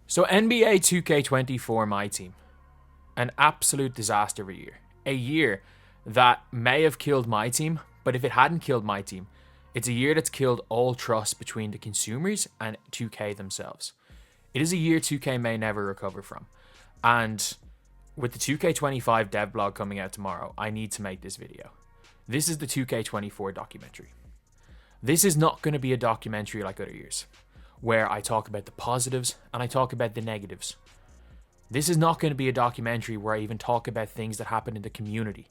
So NBA 2k24 MyTEAM. An absolute disaster of a year. A year that may have killed MyTEAM, but if it hadn't killed MyTEAM, it's a year that's killed all trust between the consumers and 2K themselves. It is a year 2K may never recover from. And with the 2K25 dev blog coming out tomorrow, I need to make this video. This is the 2K24 documentary. This is not going to be a documentary like other years, where I talk about the positives and I talk about the negatives. This is not going to be a documentary where I even talk about things that happened in the community,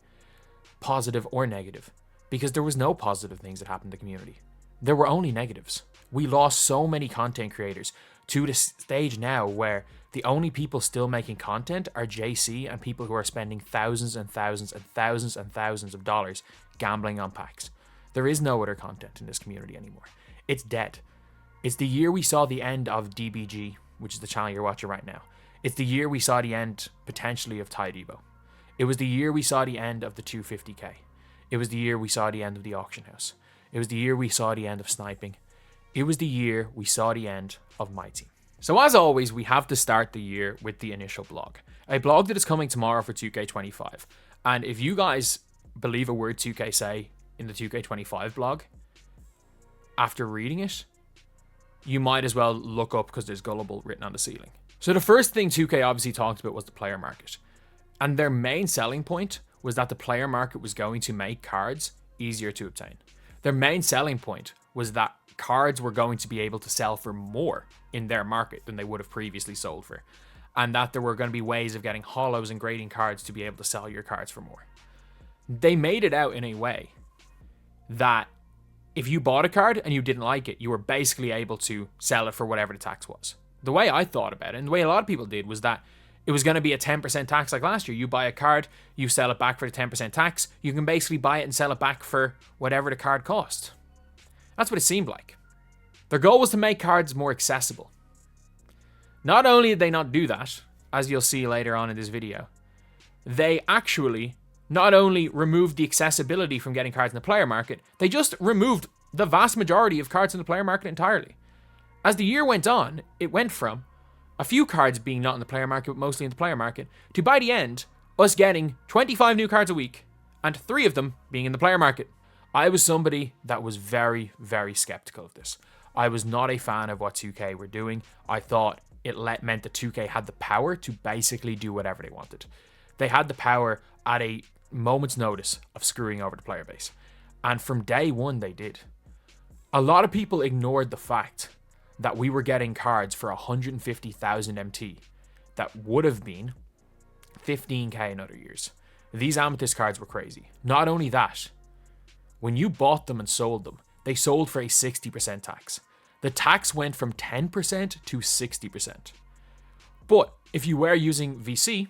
positive or negative, because there was no positive things that happened in the community. There were only negatives. We lost so many content creators to the stage now where the only people still making content are JC and people who are spending thousands and thousands and thousands and thousands of dollars gambling on packs. There is no other content in this community anymore. It's dead. It's the year we saw the end of DBG, which is the channel you're watching right now. It's the year we saw the end, potentially, of Ty Debo. It was the year we saw the end of the 250k. It was the year we saw the end of the auction house. It was the year we saw the end of sniping. It was the year we saw the end of MyTEAM. So as always, we have to start the year with the initial blog. A blog that is coming tomorrow for 2K25. And if you guys believe a word 2K say in the 2K25 blog, after reading it, you might as well look up because there's gullible written on the ceiling. So the first thing 2K obviously talked about was the player market. And their main selling point was that the player market was going to make cards easier to obtain. Their main selling point was that cards were going to be able to sell for more in their market than they would have previously sold for. And that there were going to be ways of getting hollows and grading cards to be able to sell your cards for more. They made it out in a way that if you bought a card and you didn't like it, you were basically able to sell it for whatever the tax was. The way I thought about it, and the way a lot of people did, was that it was going to be a 10% tax like last year. You buy a card, you sell it back for the 10% tax. You can basically buy it and sell it back for whatever the card cost. That's what it seemed like. Their goal was to make cards more accessible. Not only did they not do that, as you'll see later on in this video, they actually not only removed the accessibility from getting cards in the player market, they just removed the vast majority of cards in the player market entirely. As the year went on, it went from a few cards being not in the player market, but mostly in the player market, to by the end, us getting 25 new cards a week, and 3 of them being in the player market. I was somebody that was very, very skeptical of this. I was not a fan of what 2K were doing. I thought it meant that 2K had the power to basically do whatever they wanted. They had the power at a moment's notice of screwing over the player base. And from day one, they did. A lot of people ignored the fact that we were getting cards for 150,000 MT that would have been 15k in other years. These Amethyst cards were crazy. Not only that, when you bought them and sold them, they sold for a 60% tax. The tax went from 10% to 60%. But if you were using VC,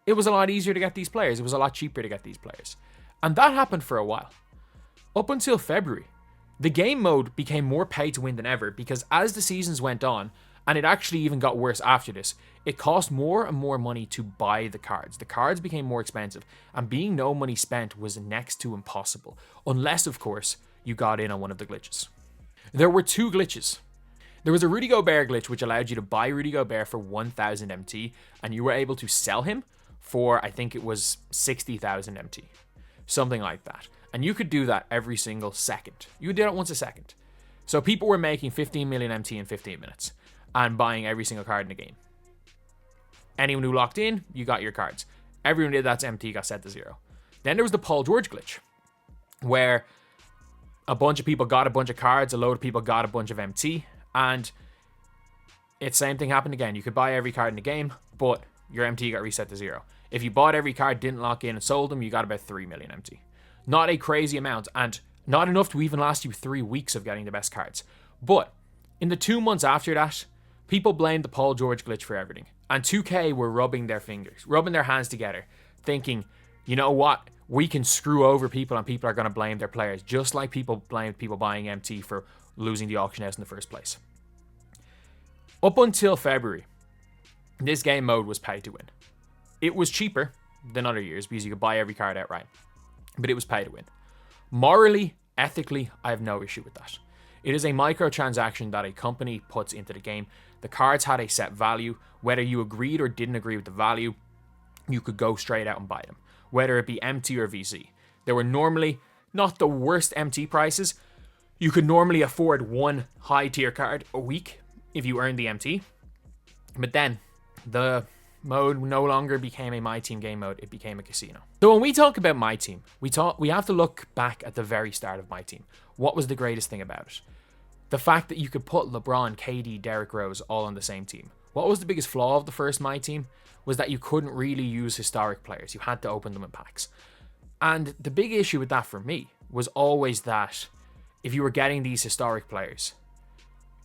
it was a lot easier to get these players. It was a lot cheaper to get these players. And that happened for a while. Up until February, the game mode became more pay to win than ever because as the seasons went on, and it actually even got worse after this, it cost more and more money to buy the cards. The cards became more expensive, and being no money spent was next to impossible, unless, of course, you got in on one of the glitches. There were 2 glitches. There was a Rudy Gobert glitch, which allowed you to buy Rudy Gobert for 1,000 MT, and you were able to sell him for, I think it was 60,000 MT. Something like that. And you could do that every single second. You could do it once a second. So people were making 15 million MT in 15 minutes and buying every single card in the game. Anyone who locked in, you got your cards. Everyone who did that's MT got set to 0. Then there was the Paul George glitch, where a bunch of people got a bunch of cards, a load of people got a bunch of MT, and it's same thing happened again. You could buy every card in the game, but your MT got reset to 0. If you bought every card, didn't lock in and sold them, you got about 3 million MT. Not a crazy amount, and not enough to even last you 3 weeks of getting the best cards. But in the 2 months after that, people blamed the Paul George glitch for everything. And 2K were rubbing their hands together, thinking, you know what? We can screw over people and people are going to blame their players, just like people blamed people buying MT for losing the auction house in the first place. Up until February, this game mode was pay to win. It was cheaper than other years because you could buy every card outright, but it was pay to win. Morally, ethically, I have no issue with that. It is a microtransaction that a company puts into the game The cards had a set value. Whether you agreed or didn't agree with the value, you could go straight out and buy them, whether it be MT or VC. They were normally not the worst MT prices. You could normally afford one high tier card a week if you earned the MT. But then the mode no longer became a MyTEAM game mode, it became a casino. So when we talk about MyTEAM, we have to look back at the very start of MyTEAM. What was the greatest thing about it? The fact that you could put LeBron, KD, Derrick Rose all on the same team. What was the biggest flaw of the first MyTEAM? Was that you couldn't really use historic players. You had to open them in packs. And the big issue with that for me was always that if you were getting these historic players,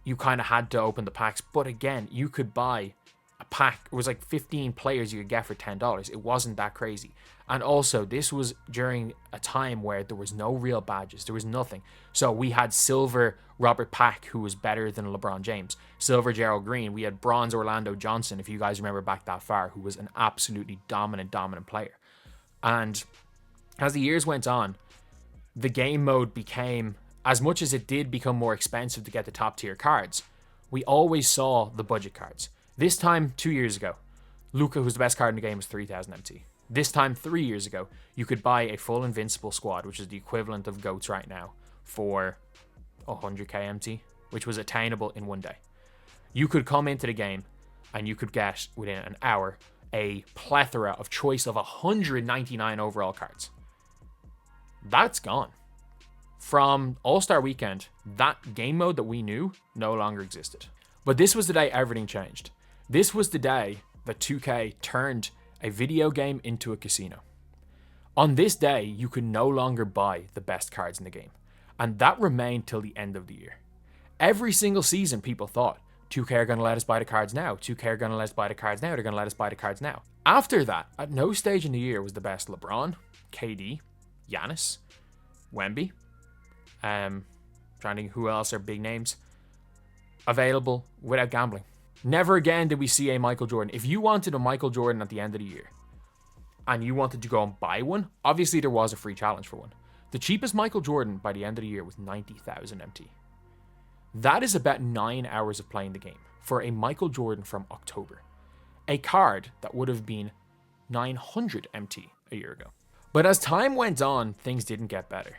you kind of had to open the packs. But again, you could buy a pack. It was like 15 players you could get for $10. It wasn't that crazy. And also, this was during a time where there was no real badges. There was nothing. So we had silver Robert Pack, who was better than LeBron James. Silver Gerald Green. We had bronze Orlando Johnson, if you guys remember back that far, who was an absolutely dominant player. And as the years went on, the game mode became, as much as it did become more expensive to get the top tier cards, we always saw the budget cards. This time, 2 years ago, Luka, who's the best card in the game, was 3,000 MT. This time, 3 years ago, you could buy a full Invincible squad, which is the equivalent of GOATs right now, for 100k MT, which was attainable in one day. You could come into the game and you could get, within an hour, a plethora of choice of 199 overall cards. That's gone. From All-Star Weekend, that game mode that we knew no longer existed. But this was the day everything changed. This was the day that 2K turned a video game into a casino. On this day, you could no longer buy the best cards in the game. And that remained till the end of the year. Every single season, people thought, 2K are going to let us buy the cards now. 2K are going to let us buy the cards now. They're going to let us buy the cards now. After that, at no stage in the year was the best LeBron, KD, Giannis, Wemby, trying to think who else are big names, available without gambling. Never again did we see a Michael Jordan. If you wanted a Michael Jordan at the end of the year and you wanted to go and buy one, obviously there was a free challenge for one. The cheapest Michael Jordan by the end of the year was 90,000 MT. That is about 9 hours of playing the game for a Michael Jordan from October. A card that would have been 900 MT a year ago. But as time went on, things didn't get better.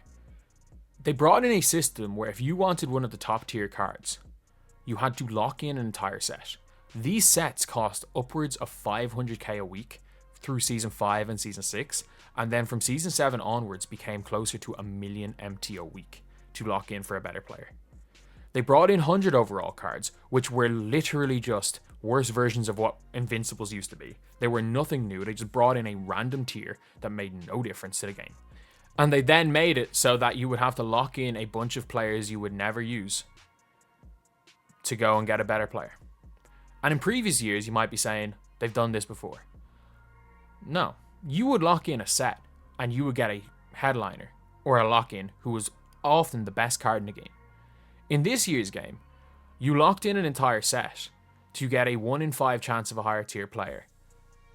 They brought in a system where if you wanted one of the top tier cards, you had to lock in an entire set. These sets cost upwards of 500k a week through Season 5 and Season 6, and then from Season 7 onwards became closer to 1 million MT a week to lock in for a better player. They brought in 100 overall cards, which were literally just worse versions of what Invincibles used to be. They were nothing new, they just brought in a random tier that made no difference to the game. And they then made it so that you would have to lock in a bunch of players you would never use to go and get a better player. And in previous years, you might be saying, they've done this before. No, you would lock in a set and you would get a headliner or a lock-in who was often the best card in the game. In this year's game, you locked in an entire set to get a 1 in 5 chance of a higher tier player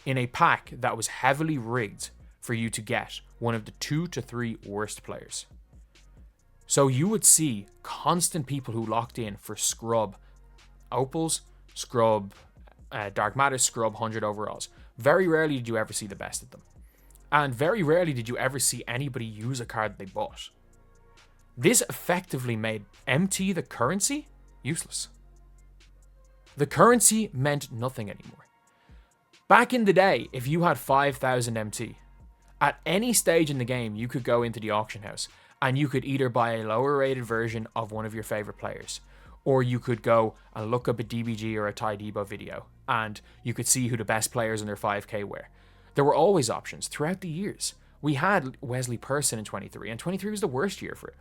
in a pack that was heavily rigged for you to get one of the 2 to 3 worst players. So you would see constant people who locked in for scrub opals, scrub dark matters, scrub 100 overalls. Very rarely did you ever see the best of them. And very rarely did you ever see anybody use a card they bought. This effectively made MT, the currency, useless. The currency meant nothing anymore. Back in the day, if you had 5,000 MT, at any stage in the game, you could go into the auction house and you could either buy a lower rated version of one of your favorite players, or you could go and look up a DBG or a Ty Debo video and you could see who the best players under 5k were. There were always options throughout the years. We had Wesley Person in 23, and 23 was the worst year for it.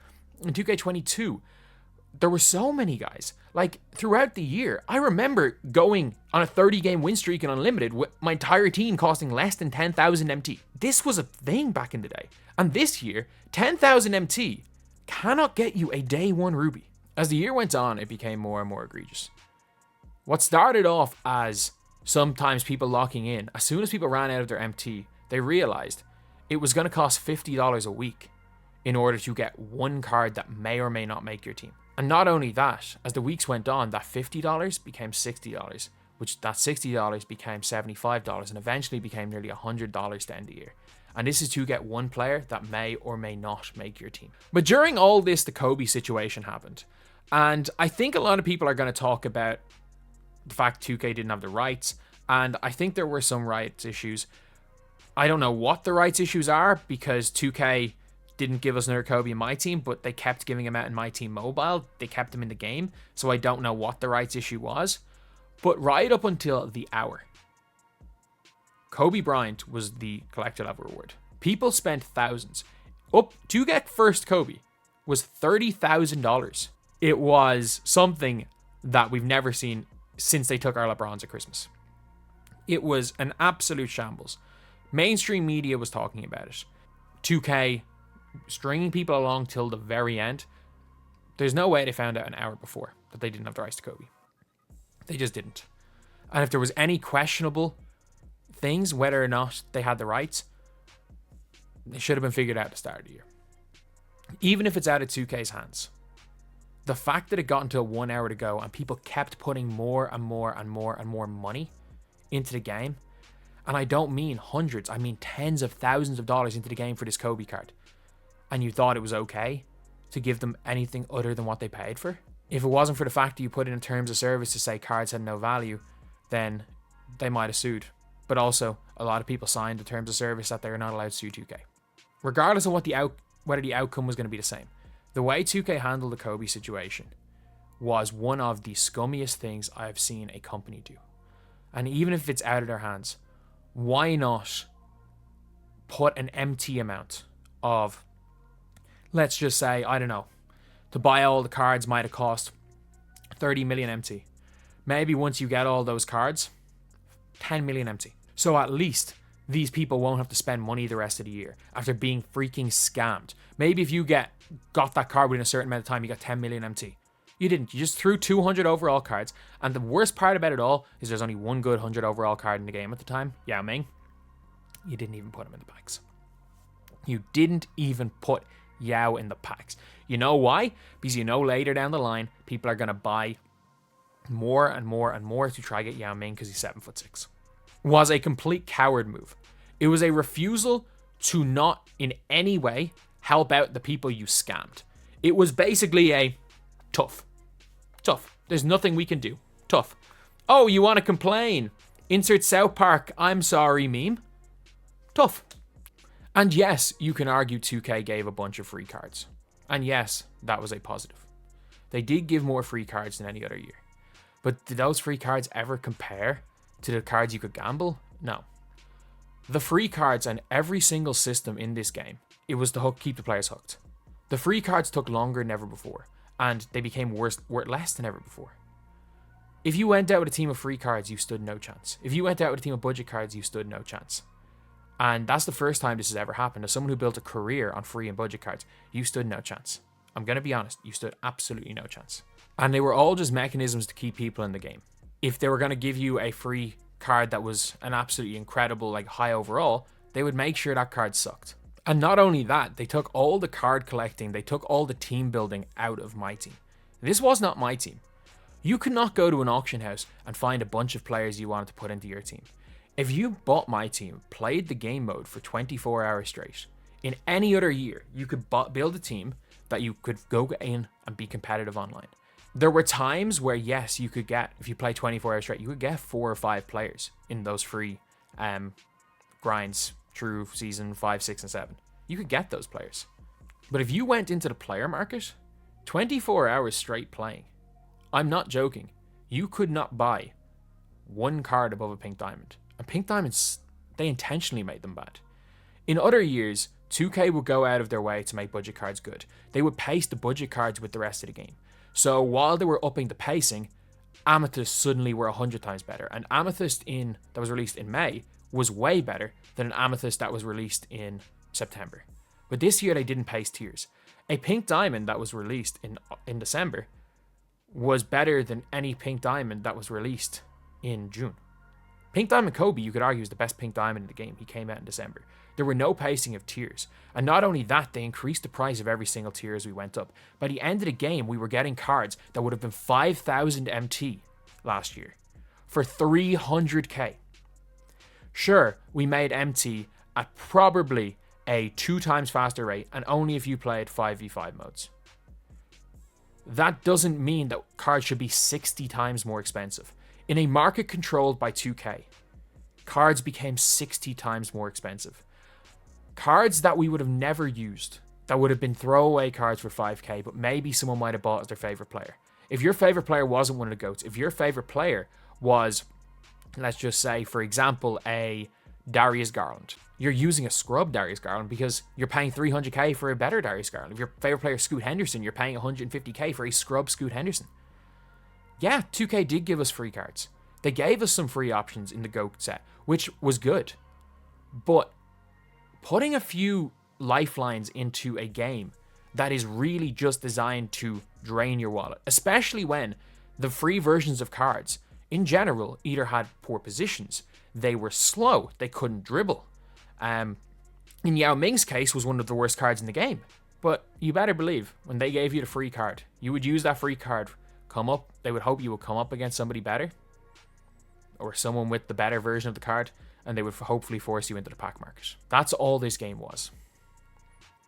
In 2k22, there were so many guys. Like, throughout the year, I remember going on a 30-game win streak in Unlimited with my entire team costing less than 10,000 MT. This was a thing back in the day. And this year, 10,000 MT cannot get you a day 1 Ruby. As the year went on, it became more and more egregious. What started off as sometimes people locking in, as soon as people ran out of their MT, they realized it was going to cost $50 a week in order to get one card that may or may not make your team. And not only that, as the weeks went on, that $50 became $60, which that $60 became $75 and eventually became nearly $100 to end the year. And this is to get one player that may or may not make your team. But during all this, the Kobe situation happened. And I think a lot of people are going to talk about the fact 2K didn't have the rights. And I think there were some rights issues. I don't know what the rights issues are because 2K didn't give us another Kobe in MyTEAM, but they kept giving him out in MyTEAM Mobile. They kept him in the game. So I don't know what the rights issue was. But right up until the hour, Kobe Bryant was the collector level reward. People spent thousands. Up to get first Kobe was $30,000. It was something that we've never seen since they took our LeBrons at Christmas. It was an absolute shambles. Mainstream media was talking about it. 2K stringing people along till the very end. There's no way they found out an hour before that they didn't have the rights to Kobe. They just didn't. And if there was any questionable things, whether or not they had the rights, they should have been figured out at the start of the year. Even if it's out of 2K's hands. The fact that it got until 1 hour to go and people kept putting more and more and more and more money into the game. And I don't mean hundreds, I mean tens of thousands of dollars into the game for this Kobe card. And you thought it was okay to give them anything other than what they paid for? If it wasn't for the fact that you put in terms of service to say cards had no value, then they might have sued. But also, a lot of people signed the terms of service that they were not allowed to sue 2K. Regardless of whether the outcome was going to be the same, the way 2K handled the Kobe situation was one of the scummiest things I've seen a company do. And even if it's out of their hands, why not put an empty amount of, let's just say, I don't know, to buy all the cards might have cost 30 million MT. Maybe once you get all those cards, 10 million MT. So at least these people won't have to spend money the rest of the year after being freaking scammed. Maybe if you got that card within a certain amount of time, you got 10 million MT. You didn't. You just threw 200 overall cards. And the worst part about it all is there's only one good 100 overall card in the game at the time. Yao Ming. You didn't even put him in the packs. You didn't even put Yao in the packs. You know why? Because you know later down the line, people are going to buy more and more and more to try to get Yao Ming because he's 7'6". Was a complete coward move. It was a refusal to not in any way help out the people you scammed. It was basically a tough. There's nothing we can do. Tough. Oh, you want to complain? Insert South Park, I'm sorry meme. Tough. And yes, you can argue 2K gave a bunch of free cards. And yes, that was a positive. They did give more free cards than any other year. But did those free cards ever compare to the cards you could gamble? No. The free cards and every single system in this game, it was to keep the players hooked. The free cards took longer than ever before, and they became worth less than ever before. If you went out with a team of free cards, you stood no chance. If you went out with a team of budget cards, you stood no chance. And that's the first time this has ever happened. As someone who built a career on free and budget cards, you stood no chance. I'm going to be honest, you stood absolutely no chance. And they were all just mechanisms to keep people in the game. If they were going to give you a free card that was an absolutely incredible, like high overall, they would make sure that card sucked. And not only that, they took all the card collecting, they took all the team building out of MyTEAM. This was not MyTEAM. You could not go to an auction house and find a bunch of players you wanted to put into your team. If you bought MyTEAM, played the game mode for 24 hours straight, in any other year, you could build a team that you could go in and be competitive online. There were times where, yes, you could get, if you play 24 hours straight, you could get 4 or 5 players in those free grinds through season 5, 6, and 7. You could get those players. But if you went into the player market, 24 hours straight playing, I'm not joking, you could not buy one card above a pink diamond. And pink diamonds, they intentionally made them bad. In other years, 2K would go out of their way to make budget cards good. They would pace the budget cards with the rest of the game. So while they were upping the pacing, Amethyst suddenly were 100 times better. And Amethyst that was released in May was way better than an Amethyst that was released in September. But this year they didn't pace tiers. A pink diamond that was released in December was better than any pink diamond that was released in June. Pink Diamond Kobe, you could argue, is the best Pink Diamond in the game. He came out in December. There were no pacing of tiers. And not only that, they increased the price of every single tier as we went up. By the end of the game, we were getting cards that would have been 5,000 MT last year for 300k. Sure, we made MT at probably a 2 times faster rate, and only if you played 5v5 modes. That doesn't mean that cards should be 60 times more expensive. In a market controlled by 2K, cards became 60 times more expensive. Cards that we would have never used, that would have been throwaway cards for 5k, but maybe someone might have bought as their favorite player. If your favorite player wasn't one of the GOATs, if your favorite player was, let's just say, for example, a Darius Garland, you're using a scrub Darius Garland because you're paying 300k for a better Darius Garland. If your favorite player is Scoot Henderson, you're paying 150k for a scrub Scoot Henderson. Yeah, 2K did give us free cards. They gave us some free options in the GOAT set, which was good. But putting a few lifelines into a game that is really just designed to drain your wallet, especially when the free versions of cards in general either had poor positions, they were slow, they couldn't dribble. In Yao Ming's case, was one of the worst cards in the game. But you better believe, when they gave you the free card, you would use that free card, come up, they would hope you would come up against somebody better, or someone with the better version of the card, and they would hopefully force you into the pack market. That's all this game was.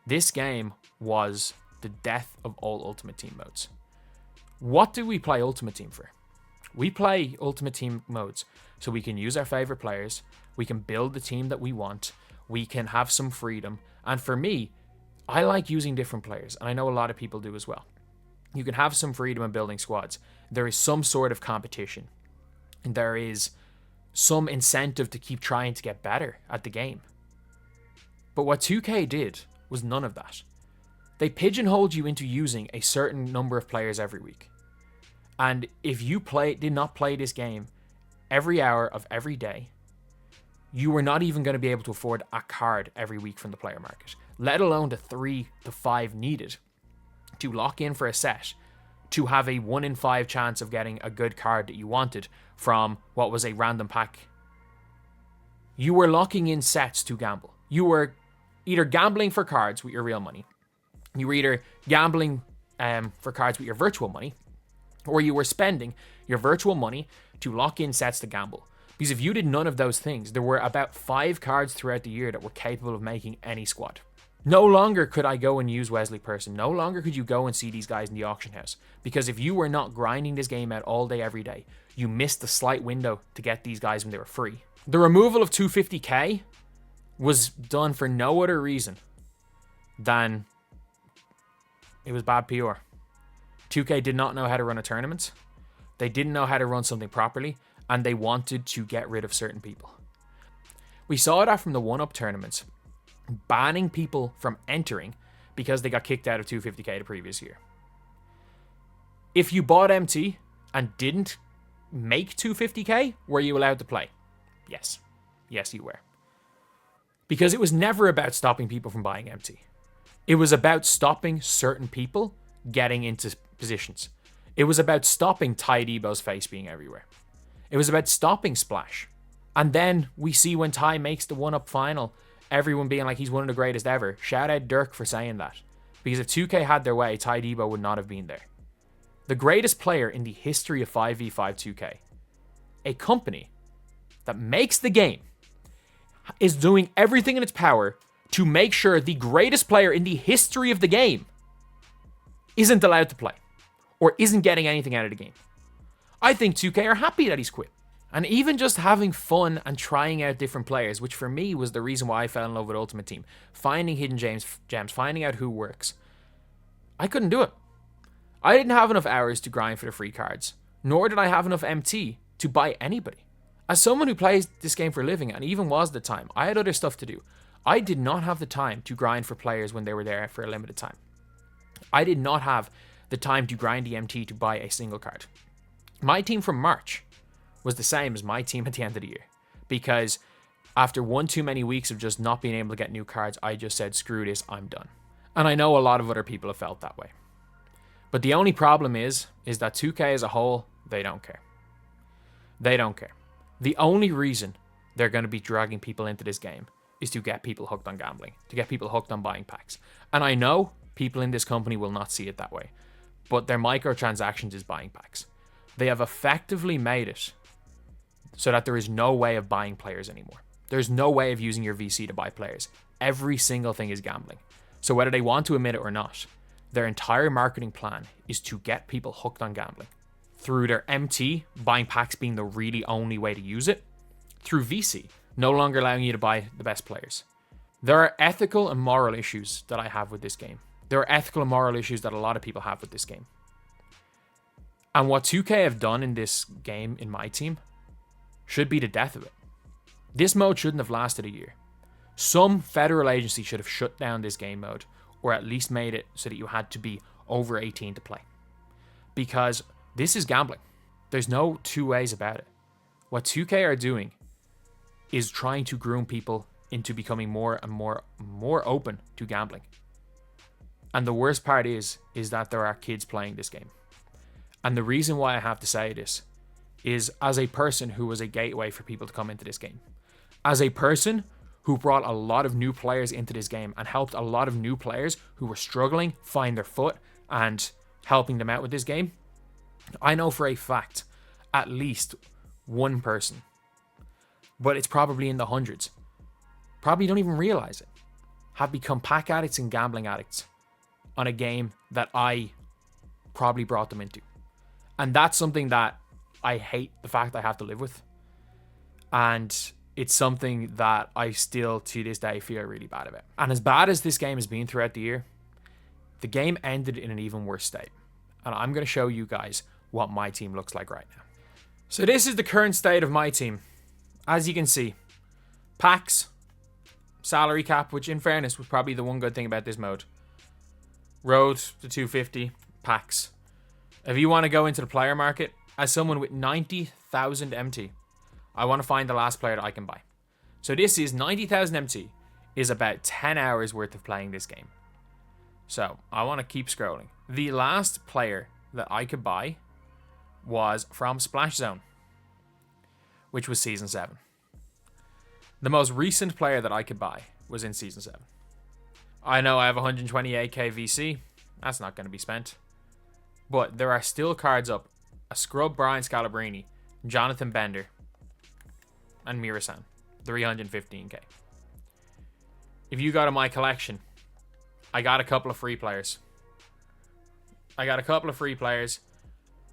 This game was the death of all Ultimate Team modes. What do we play Ultimate Team for? We play Ultimate Team modes so we can use our favorite players, we can build the team that we want, we can have some freedom, and for me, I like using different players, and I know a lot of people do as well. You can have some freedom in building squads. There is some sort of competition, and there is some incentive to keep trying to get better at the game. But what 2K did was none of that. They pigeonholed you into using a certain number of players every week. And if you did not play this game every hour of every day, you were not even going to be able to afford a card every week from the player market, let alone the 3 to 5 needed to lock in for a set to have a 1 in 5 chance of getting a good card that you wanted from what was a random pack. You were locking in sets to gamble. You were either gambling for cards with your real money, you were either gambling for cards with your virtual money, or you were spending your virtual money to lock in sets to gamble. Because if you did none of those things, there were about 5 cards throughout the year that were capable of making any squad. No longer could I go and use Wesley Person. No longer could you go and see these guys in the auction house. Because if you were not grinding this game out all day, every day, you missed the slight window to get these guys when they were free. The removal of 250k was done for no other reason than it was bad PR. 2K did not know how to run a tournament. They didn't know how to run something properly, and they wanted to get rid of certain people. We saw that from the 1-up tournaments, banning people from entering because they got kicked out of 250k the previous year. If you bought MT and didn't make 250k, were you allowed to play? Yes. Yes, you were. Because it was never about stopping people from buying MT. It was about stopping certain people getting into positions. It was about stopping Ty Debo's face being everywhere. It was about stopping Splash. And then we see when Ty makes the 1-up final, everyone being like he's one of the greatest ever. Shout out Dirk for saying that. Because if 2K had their way, Ty Debo would not have been there. The greatest player in the history of 5v5 2K, a company that makes the game, is doing everything in its power to make sure the greatest player in the history of the game isn't allowed to play or isn't getting anything out of the game. I think 2K are happy that he's quit. And even just having fun and trying out different players, which for me was the reason why I fell in love with Ultimate Team, finding hidden gems, finding out who works, I couldn't do it. I didn't have enough hours to grind for the free cards, nor did I have enough MT to buy anybody. As someone who plays this game for a living, and even was at the time, I had other stuff to do. I did not have the time to grind for players when they were there for a limited time. I did not have the time to grind the MT to buy a single card. My team from March was the same as my team at the end of the year, because after one too many weeks of just not being able to get new cards, I just said, screw this, I'm done. And I know a lot of other people have felt that way. But the only problem is that 2K as a whole, they don't care. They don't care. The only reason they're going to be dragging people into this game is to get people hooked on gambling, to get people hooked on buying packs. And I know people in this company will not see it that way, but their microtransactions is buying packs. They have effectively made it so that there is no way of buying players anymore. There's no way of using your VC to buy players. Every single thing is gambling. So whether they want to admit it or not, their entire marketing plan is to get people hooked on gambling. Through their MT, buying packs being the really only way to use it. Through VC, no longer allowing you to buy the best players. There are ethical and moral issues that I have with this game. There are ethical and moral issues that a lot of people have with this game. And what 2K have done in this game, in MyTEAM, should be the death of it. This mode shouldn't have lasted a year. Some federal agency should have shut down this game mode, or at least made it so that you had to be over 18 to play. Because this is gambling. There's no two ways about it. What 2K are doing is trying to groom people into becoming more and more open to gambling. And the worst part is that there are kids playing this game. And the reason why I have to say this is as a person who was a gateway for people to come into this game. As a person who brought a lot of new players into this game and helped a lot of new players who were struggling find their foot and helping them out with this game, I know for a fact at least one person, but it's probably in the hundreds, probably don't even realize it, have become pack addicts and gambling addicts on a game that I probably brought them into. And that's something that I hate the fact I have to live with. And it's something that I still, to this day, feel really bad about. And as bad as this game has been throughout the year, the game ended in an even worse state. And I'm going to show you guys what MyTEAM looks like right now. So this is the current state of MyTEAM. As you can see, packs, salary cap, which in fairness was probably the one good thing about this mode. Road to 250, packs. If you want to go into the player market, as someone with 90,000 MT, I want to find the last player that I can buy. So this is 90,000 MT, is about 10 hours worth of playing this game. So I want to keep scrolling. The last player that I could buy was from Splash Zone, which was Season 7. The most recent player that I could buy was in Season 7. I know I have 128k VC. That's not going to be spent. But there are still cards up. A Scrub Brian Scalabrine, Jonathan Bender, and Mirasan. 315k. If you go to my collection, I got a couple of free players. I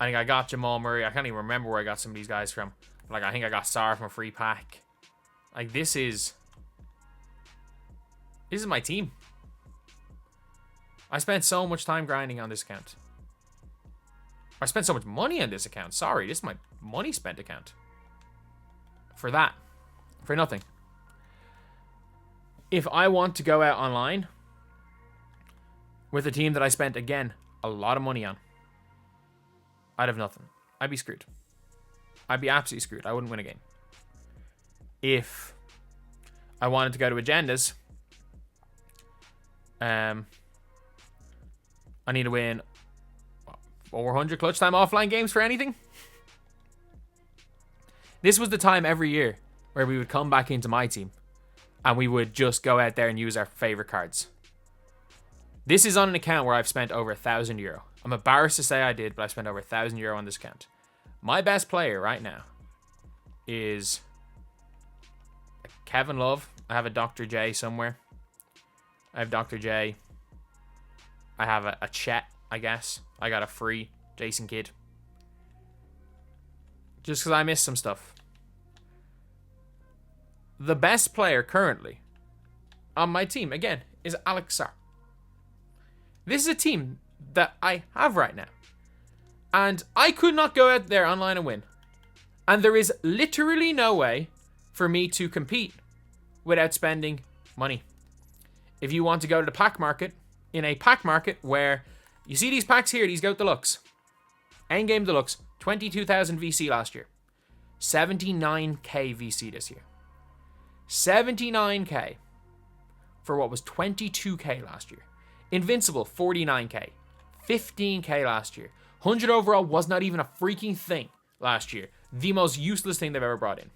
think I got Jamal Murray. I can't even remember where I got some of these guys from. Like, I think I got Sar from a free pack. Like, this is my team. I spent so much time grinding on this account. I spent so much money on this account. Sorry, this is my money spent account. For that. For nothing. If I want to go out online with a team that I spent, again, a lot of money on, I'd have nothing. I'd be screwed. I'd be absolutely screwed. I wouldn't win a game. If I wanted to go to agendas, I need to win 400 clutch time offline games for anything. This was the time every year where we would come back into MyTEAM and we would just go out there and use our favorite cards. This is on an account where I've spent over €1,000. I'm embarrassed to say I did, but I spent over €1,000 on this account. My best player right now is Kevin Love. I have a Dr. J somewhere. I have Dr. J. I have a Chet, I guess. I got a free Jason Kidd. Just because I missed some stuff. The best player currently on my team, again, is Alex Sar. This is a team that I have right now. And I could not go out there online and win. And there is literally no way for me to compete without spending money. If you want to go to the pack market, in a pack market where you see these packs here, these GOAT Deluxe. Endgame Deluxe, 22,000 VC last year. 79k VC this year. 79k for what was 22k last year. Invincible, 49k. 15k last year. 100 overall was not even a freaking thing last year. The most useless thing they've ever brought in.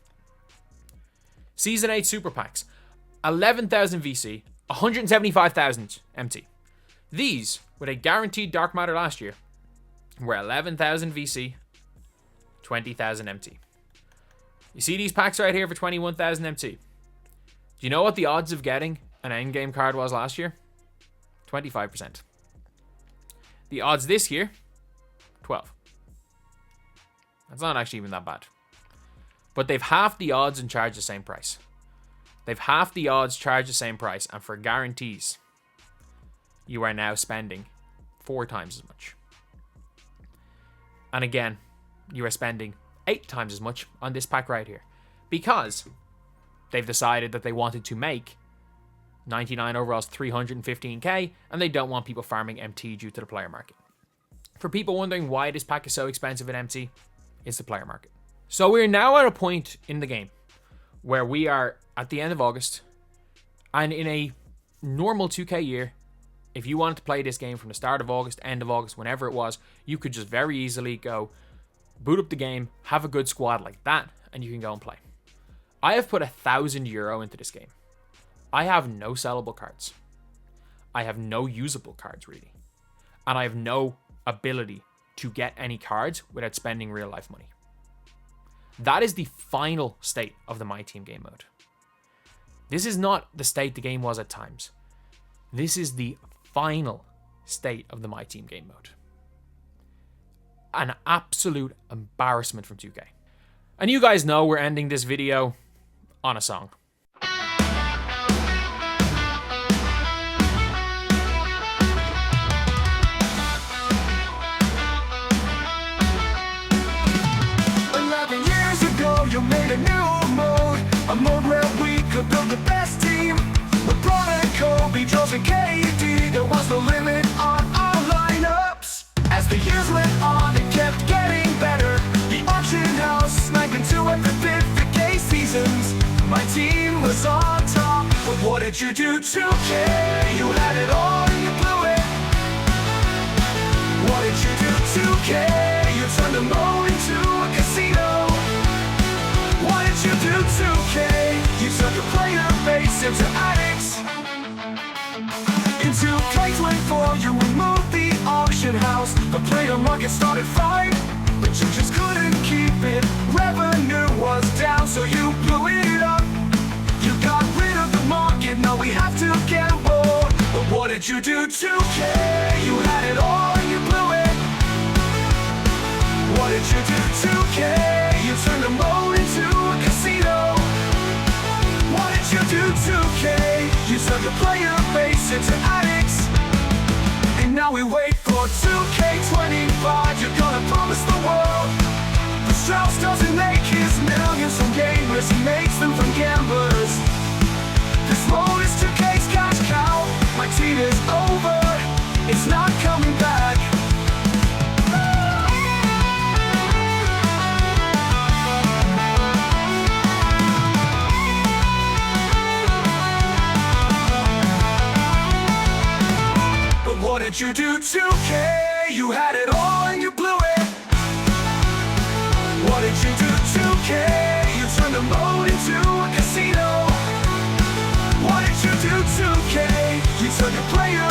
Season 8 Super Packs, 11,000 VC, 175,000 MT. These, with a guaranteed dark matter last year, were 11,000 VC, 20,000 MT. You see these packs right here for 21,000 MT. Do you know what the odds of getting an endgame card was last year? 25%. The odds this year, 12. That's not actually even that bad. But they've halved the odds and charged the same price. They've halved the odds, charged the same price, and for guarantees, you are now spending 4 times as much. And again, you are spending 8 times as much on this pack right here. Because they've decided that they wanted to make 99 overalls 315k, and they don't want people farming MT due to the player market. For people wondering why this pack is so expensive at MT, it's the player market. So we're now at a point in the game where we are at the end of August, and in a normal 2K year, if you wanted to play this game from the start of August, end of August, whenever it was, you could just very easily go boot up the game, have a good squad like that, and you can go and play. I have put €1,000 into this game. I have no sellable cards. I have no usable cards, really. And I have no ability to get any cards without spending real life money. That is the final state of the MyTEAM game mode. This is not the state the game was at times. This is the final state of the MyTEAM game mode. An absolute embarrassment from 2K. And you guys know we're ending this video on a song. You made a new mode, a mode where we could build the best team. LeBron and Kobe, Jules and KD, there was no limit on our lineups. As the years went on, it kept getting better. The auction house sniped into every bid for K seasons. My team was on top, but what did you do, 2K? You had it all and you blew it. What did you do, 2K? You turned the mode into a casino. What did you do, 2K? You turned the player base into addicts. In 2k24, you removed the auction house. The player market started fine, but you just couldn't keep it. Revenue was down, so you blew it up. You got rid of the market, now we have to gamble. But what did you do, 2K? You had it all and you blew it. What did you do, 2K? You turned the mode into a casino. What did you do, 2K? You turned the player base into addicts. And now we wait for 2k25. You're gonna promise the world. But Strauss doesn't make his millions from gamers, he makes them from gamblers. This mode is 2k's cash cow. My team is over, it's not coming back. What did you do, 2K? You had it all and you blew it. What did you do, 2K? You turned the mode into a casino. What did you do, 2K? You turned the player